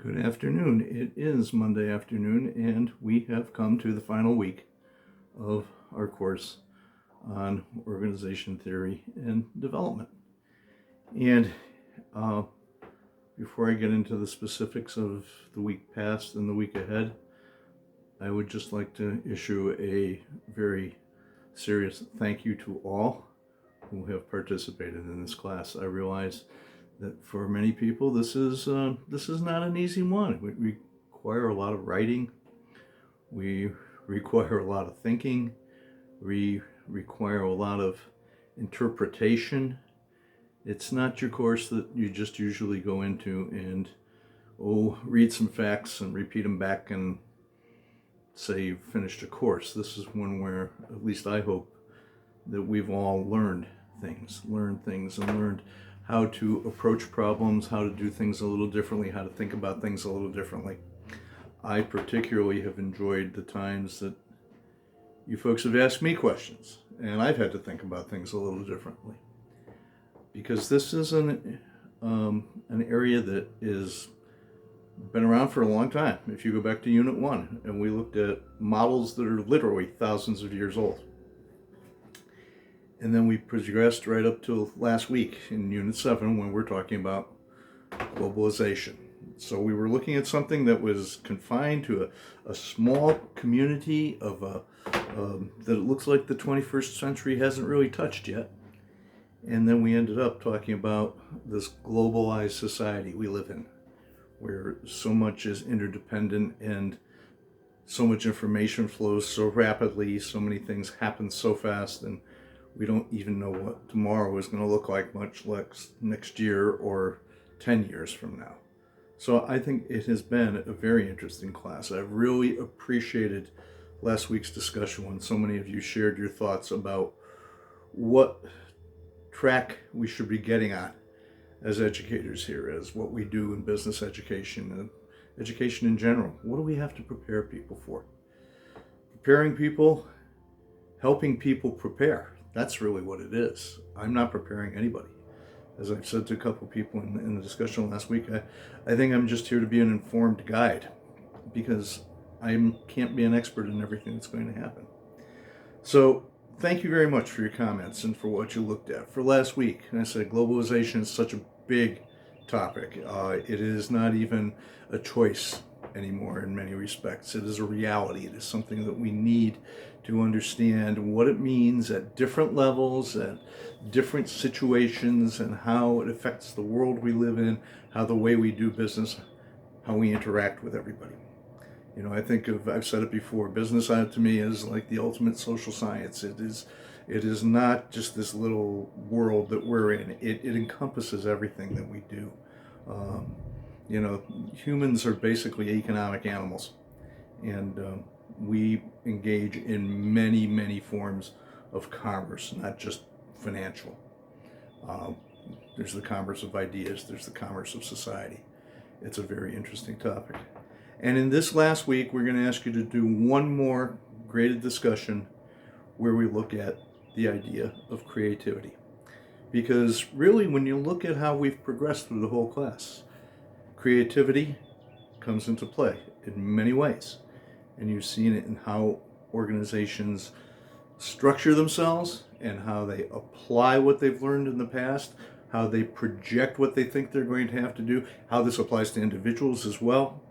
Good afternoon. It is Monday afternoon, and we have come to the final week of our course on organization theory and development. And uh, before I get into the specifics of the week past and the week ahead, I would just like to issue a very serious thank you to all who have participated in this class. I realize that for many people this is not an easy one. We require a lot of writing, we require a lot of thinking, we require a lot of interpretation. It's not your course that you just usually go into and read some facts and repeat them back and say you've finished a course. This is one where, at least I hope, that we've all learned things and learned how to approach problems, how to do things a little differently, how to think about things a little differently. I particularly have enjoyed the times that you folks have asked me questions, and I've had to think about things a little differently. Because this is an area that is been around for a long time. If you go back to Unit 1, and we looked at models that are literally thousands of years old. And then we progressed right up to last week in Unit 7 when we're talking about globalization. So we were looking at something that was confined to a small community of that it looks like the 21st century hasn't really touched yet. And then we ended up talking about this globalized society we live in, where so much is interdependent and so much information flows so rapidly, so many things happen so fast, and we don't even know what tomorrow is going to look like, much less next year or 10 years from now. So I think it has been a very interesting class. I've really appreciated last week's discussion when so many of you shared your thoughts about what track we should be getting on as educators here, as what we do in business education and education in general. What do we have to prepare people for? Preparing people, helping people prepare. That's really what it is. I'm not preparing anybody. As I've said to a couple of people in the discussion last week, I think I'm just here to be an informed guide, because I can't be an expert in everything that's going to happen. So thank you very much for your comments and for what you looked at. For last week, and I said globalization is such a big topic. It is not even a choice anymore in many respects. It is a reality. It is something that we need to understand what it means at different levels, at different situations, and how it affects the world we live in, how the way we do business, how we interact with everybody. You know, I've said it before, business to me is like the ultimate social science. It is not just this little world that we're in. It encompasses everything that we do. Humans are basically economic animals, and we engage in many, many forms of commerce, not just financial. There's the commerce of ideas, there's the commerce of society. It's a very interesting topic. And in this last week, we're going to ask you to do one more graded discussion where we look at the idea of creativity. Because really, when you look at how we've progressed through the whole class, creativity comes into play in many ways. And you've seen it in how organizations structure themselves and how they apply what they've learned in the past, how they project what they think they're going to have to do, how this applies to individuals as well.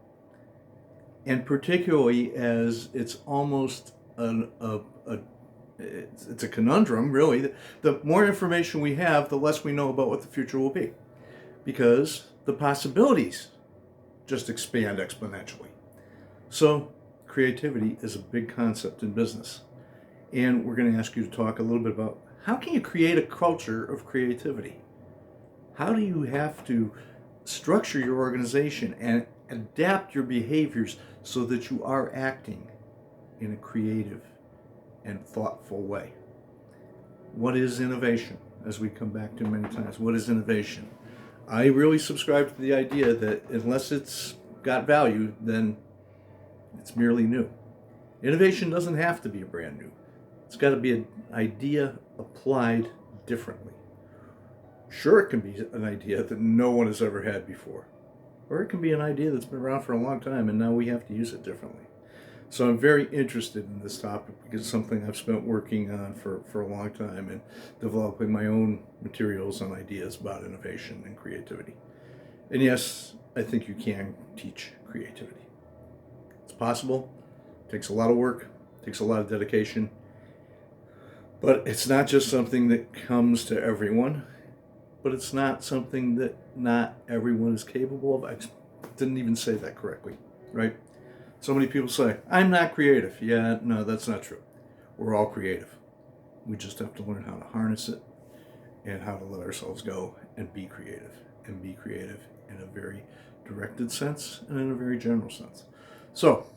And particularly as it's almost it's a conundrum, really. The more information we have, the less we know about what the future will be, because the possibilities just expand exponentially. So creativity is a big concept in business. And we're going to ask you to talk a little bit about how can you create a culture of creativity? How do you have to structure your organization and adapt your behaviors so that you are acting in a creative and thoughtful way? What is innovation? As we come back to many times, what is innovation? I really subscribe to the idea that unless it's got value, then it's merely new. Innovation doesn't have to be a brand new. It's got to be an idea applied differently. Sure, it can be an idea that no one has ever had before. or it can be an idea that's been around for a long time and now we have to use it differently. So I'm very interested in this topic because it's something I've spent working on for a long time and developing my own materials and ideas about innovation and creativity. And yes, I think you can teach creativity. It's possible. It takes a lot of work, it takes a lot of dedication, but it's not just something that comes to everyone, but it's not something that not everyone is capable of. I didn't even say that correctly, right? So many people say, I'm not creative. Yeah, no, that's not true. We're all creative. We just have to learn how to harness it and how to let ourselves go and be creative in a very directed sense and in a very general sense. So,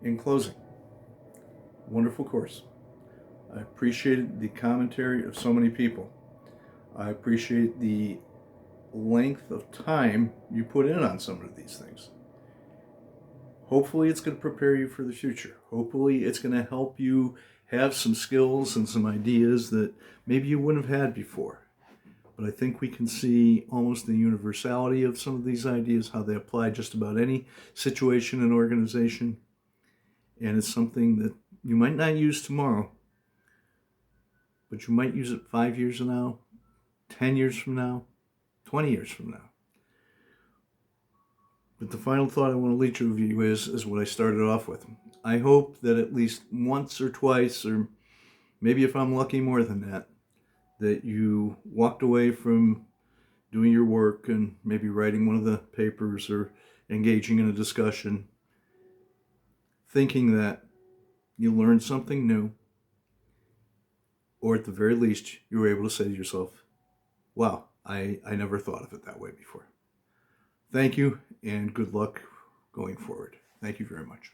in closing, wonderful course. I appreciated the commentary of so many people. I appreciate the length of time you put in on some of these things. Hopefully it's going to prepare you for the future. Hopefully it's going to help you have some skills and some ideas that maybe you wouldn't have had before. But I think we can see almost the universality of some of these ideas, how they apply just about any situation and organization. And it's something that you might not use tomorrow, but you might use it 5 years from now, 10 years from now, 20 years from now. But the final thought I want to leave with you is what I started off with. I hope that at least once or twice, or maybe if I'm lucky more than that you walked away from doing your work and maybe writing one of the papers or engaging in a discussion, thinking that you learned something new, or at the very least, you were able to say to yourself, wow, I never thought of it that way before. Thank you, and good luck going forward. Thank you very much.